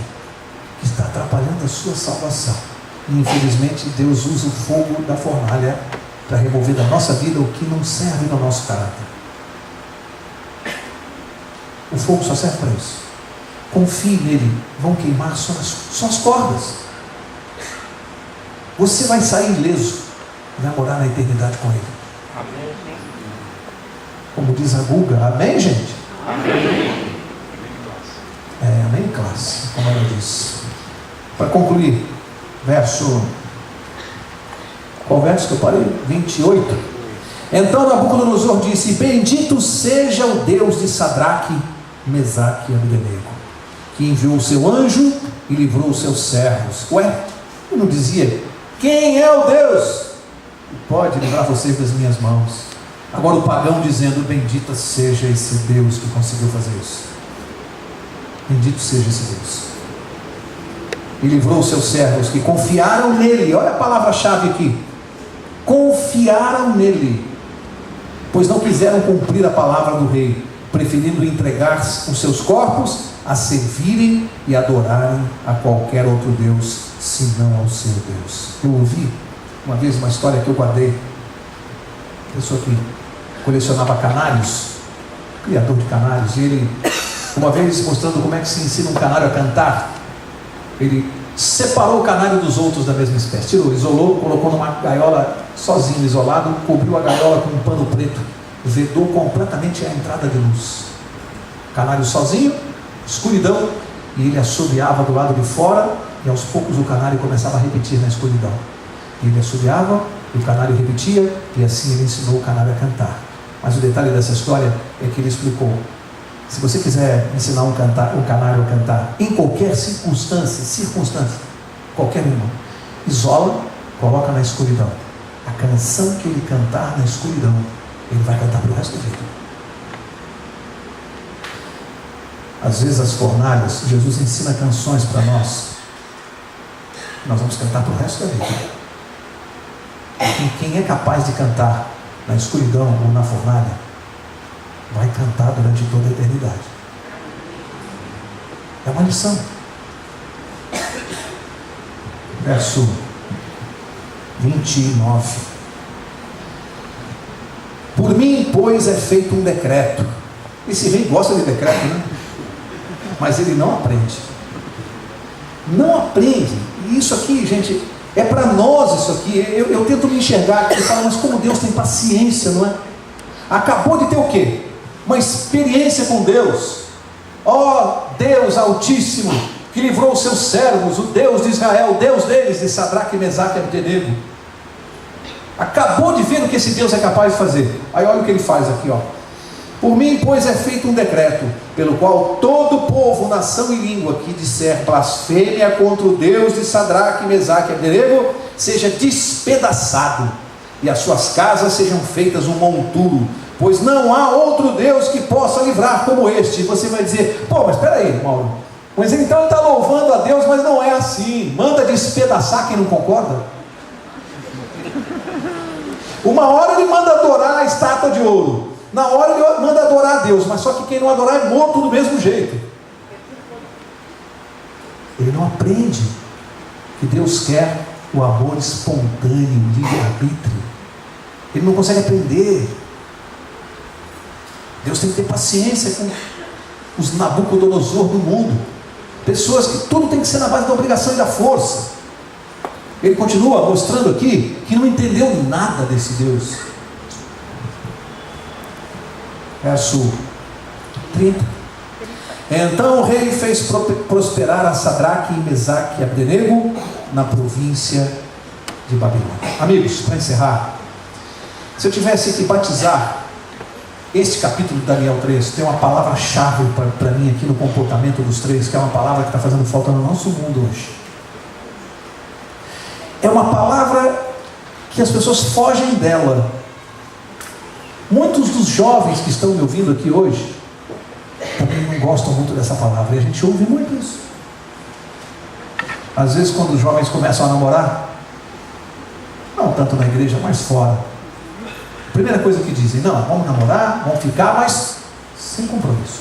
que está atrapalhando a sua salvação. E infelizmente Deus usa o fogo da fornalha para remover da nossa vida o que não serve no nosso caráter. O fogo só serve para isso. Confie nele. Vão queimar só as cordas. Você vai sair ileso, vai morar na eternidade com ele. Amém. Como diz a Guga, amém, gente? Amém. Amém, classe, como ela disse. Para concluir, qual verso que eu parei? 28. Então Nabucodonosor disse: bendito seja o Deus de Sadraque, Mesaque e Abdenego, que enviou o seu anjo e livrou os seus servos. Ué, eu não dizia: quem é o Deus que pode livrar vocês das minhas mãos? Agora o pagão dizendo: bendito seja esse Deus que conseguiu fazer isso. Bendito seja esse Deus. E livrou os seus servos que confiaram nele. Olha a palavra-chave aqui: confiaram nele, pois não quiseram cumprir a palavra do rei, preferindo entregar os seus corpos a servirem e adorarem a qualquer outro Deus, senão ao seu Deus. Eu ouvi uma vez uma história que eu guardei. Pessoa que colecionava canários, criador de canários, e ele, uma vez mostrando como é que se ensina um canário a cantar, ele separou o canário dos outros da mesma espécie, tirou, isolou, colocou numa gaiola sozinho, isolado, cobriu a gaiola com um pano preto, vedou completamente a entrada de luz. Canário sozinho, escuridão, e ele assobiava do lado de fora, e aos poucos o canário começava a repetir na escuridão. Ele assobiava, e o canário repetia, e assim ele ensinou o canário a cantar. Mas o detalhe dessa história é que ele explicou: se você quiser ensinar um canário a cantar em qualquer circunstância, qualquer uma, isola, coloca na escuridão. A canção que ele cantar na escuridão, ele vai cantar para o resto da vida. Às vezes as fornalhas, Jesus ensina canções para nós, nós vamos cantar para o resto da vida. E quem é capaz de cantar na escuridão ou na fornalha, vai cantar durante toda a eternidade. É uma lição. Verso 29. Por mim, pois, é feito um decreto. Esse rei gosta de decreto, né? Mas ele não aprende. Não aprende. E isso aqui, gente, é para nós isso aqui. Eu tento me enxergar e falar: mas como Deus tem paciência, não é? Acabou de ter o quê? Uma experiência com Deus. Ó Deus Altíssimo, que livrou os seus servos, o Deus de Israel, o Deus deles, de Sadraque, Mesaque e Abdenego. Acabou de ver o que esse Deus é capaz de fazer. Aí olha o que ele faz aqui, ó. Por mim, pois, é feito um decreto, pelo qual todo povo, nação e língua que disser blasfêmia contra o Deus de Sadraque, Mesaque e Abdenego, seja despedaçado, e as suas casas sejam feitas um monturo, pois não há outro Deus que possa livrar como este. E você vai dizer: pô, mas espera aí, Mauro, mas então ele está louvando a Deus, mas não é assim. Manda despedaçar quem não concorda. Uma hora ele manda adorar a estátua de ouro, na hora ele manda adorar a Deus, mas só que quem não adorar é morto do mesmo jeito. Ele não aprende que Deus quer o amor espontâneo, livre-arbítrio. Ele não consegue aprender. Deus tem que ter paciência com os Nabucodonosor do mundo, pessoas que tudo tem que ser na base da obrigação e da força. Ele continua mostrando aqui que não entendeu nada desse Deus. Verso 30. Então o rei fez prosperar a Sadraque, Mesaque e Abdenego na província de Babilônia. Amigos, para encerrar, se eu tivesse que batizar este capítulo de Daniel 3, tem uma palavra-chave para mim aqui no comportamento dos três, que é uma palavra que está fazendo falta no nosso mundo hoje. É uma palavra que as pessoas fogem dela. Muitos dos jovens que estão me ouvindo aqui hoje também não gostam muito dessa palavra, e a gente ouve muito isso. Às vezes, quando os jovens começam a namorar, não tanto na igreja, mas fora, a primeira coisa que dizem: não, vamos namorar, vamos ficar, mas sem compromisso.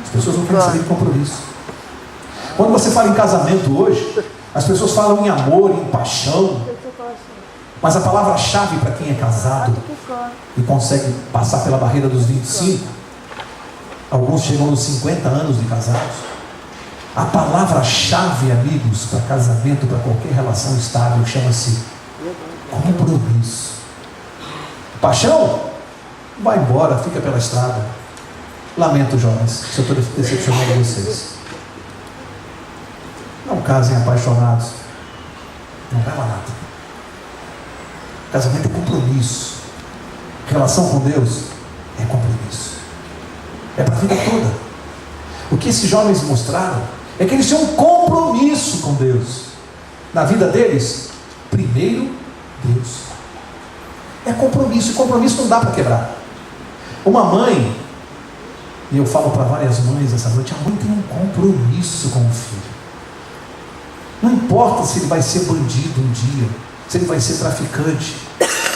As pessoas não querem saber de compromisso. Quando você fala em casamento hoje, as pessoas falam em amor, em paixão, mas a palavra-chave para quem é casado e consegue passar pela barreira dos 25, alguns chegam nos 50 anos de casados, a palavra-chave, amigos, para casamento, para qualquer relação estável, chama-se compromisso. Paixão? Vai embora, fica pela estrada. Lamento, jovens, se eu estou decepcionando vocês. Não casem apaixonados, não vai lá nada. Casamento é compromisso. Relação com Deus é compromisso. É para a vida toda. O que esses jovens mostraram é que eles tinham um compromisso com Deus. Na vida deles, primeiro Deus. É compromisso, e compromisso não dá para quebrar. Uma mãe, e eu falo para várias mães essa noite, a mãe tem um compromisso com o filho. Não importa se ele vai ser bandido um dia, se ele vai ser traficante.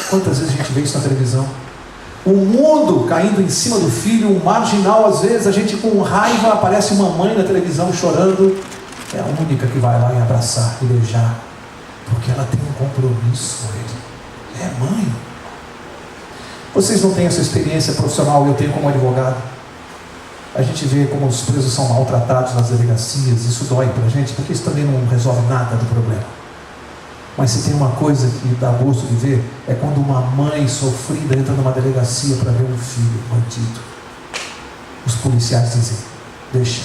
Quantas vezes a gente vê isso na televisão? O mundo caindo em cima do filho, um marginal, às vezes a gente com raiva, aparece uma mãe na televisão chorando, é a única que vai lá e abraçar e beijar, porque ela tem um compromisso com ele. É mãe. Vocês não têm essa experiência profissional, eu tenho como advogado. A gente vê como os presos são maltratados nas delegacias, isso dói para a gente, porque isso também não resolve nada do problema. Mas se tem uma coisa que dá gosto de ver, é quando uma mãe sofrida entra numa delegacia para ver um filho bandido. Os policiais dizem, deixa,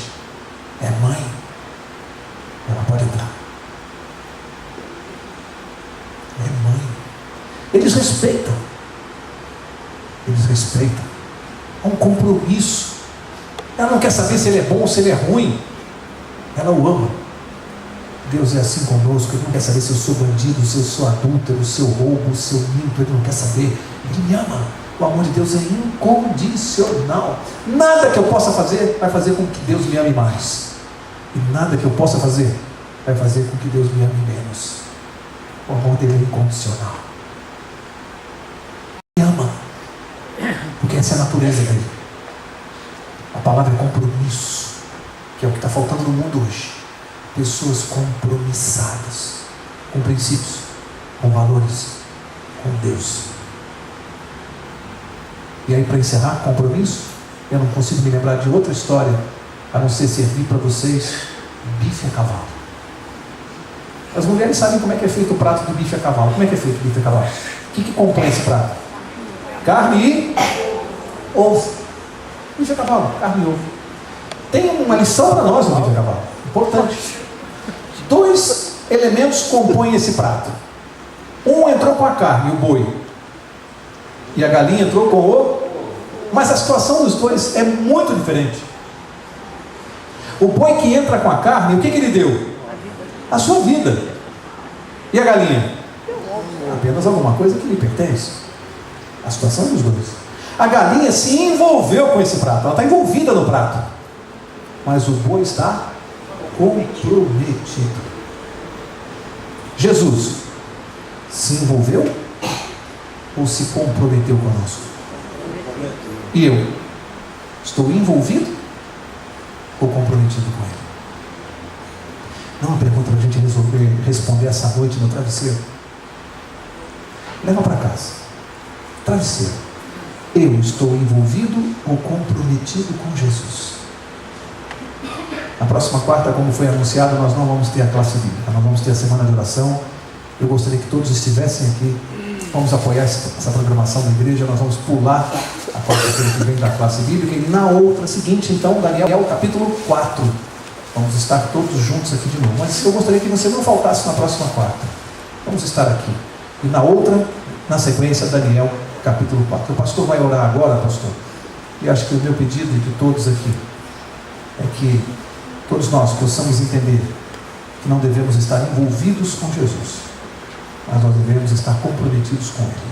é mãe, ela pode entrar. É mãe. Eles respeitam. Eles respeitam. Há um compromisso. Ela não quer saber se ele é bom ou se ele é ruim. Ela o ama. Deus é assim conosco. Ele não quer saber se eu sou bandido, se eu sou adúltero, se eu roubo, se eu minto. Ele não quer saber. Ele me ama. O amor de Deus é incondicional. Nada que eu possa fazer vai fazer com que Deus me ame mais. E nada que eu possa fazer vai fazer com que Deus me ame menos. O amor dele é incondicional. Me ama. Porque essa é a natureza dele. A palavra é compromisso, que é o que está faltando no mundo hoje. Pessoas compromissadas com princípios, com valores, com Deus. E aí, para encerrar, compromisso, eu não consigo me lembrar de outra história a não ser servir para vocês bife a cavalo. As mulheres sabem como é que é feito o prato de bife a cavalo. Como é que é feito o bife a cavalo? O que compõe esse prato? Carne e ovo. Bife a cavalo, carne e ovo. Tem uma lição para nós no bife a cavalo. Importante. 2 elementos compõem esse prato. Um entrou com a carne, o boi. E a galinha entrou com o... Mas a situação dos dois é muito diferente. O boi que entra com a carne, o que ele deu? A sua vida. E a galinha? Apenas alguma coisa que lhe pertence. A situação dos dois. A galinha se envolveu com esse prato. Ela está envolvida no prato. Mas o boi está comprometido. Jesus se envolveu ou se comprometeu conosco? E eu estou envolvido ou comprometido com ele? Não é uma pergunta para a gente resolver responder essa noite no travesseiro. Leva para casa. Travesseiro. Eu estou envolvido ou comprometido com Jesus? Na próxima quarta, como foi anunciado, nós não vamos ter a classe bíblica, nós vamos ter a semana de oração. Eu gostaria que todos estivessem aqui. Vamos apoiar essa programação da igreja. Nós vamos pular a quarta-feira que vem da classe bíblica. E na outra seguinte, então, Daniel capítulo 4. Vamos estar todos juntos aqui de novo. Mas eu gostaria que você não faltasse na próxima quarta. Vamos estar aqui. E na outra, na sequência, Daniel capítulo 4. O pastor vai orar agora, pastor. E acho que o meu pedido de todos aqui é que todos nós possamos entender que não devemos estar envolvidos com Jesus, mas nós devemos estar comprometidos com Ele.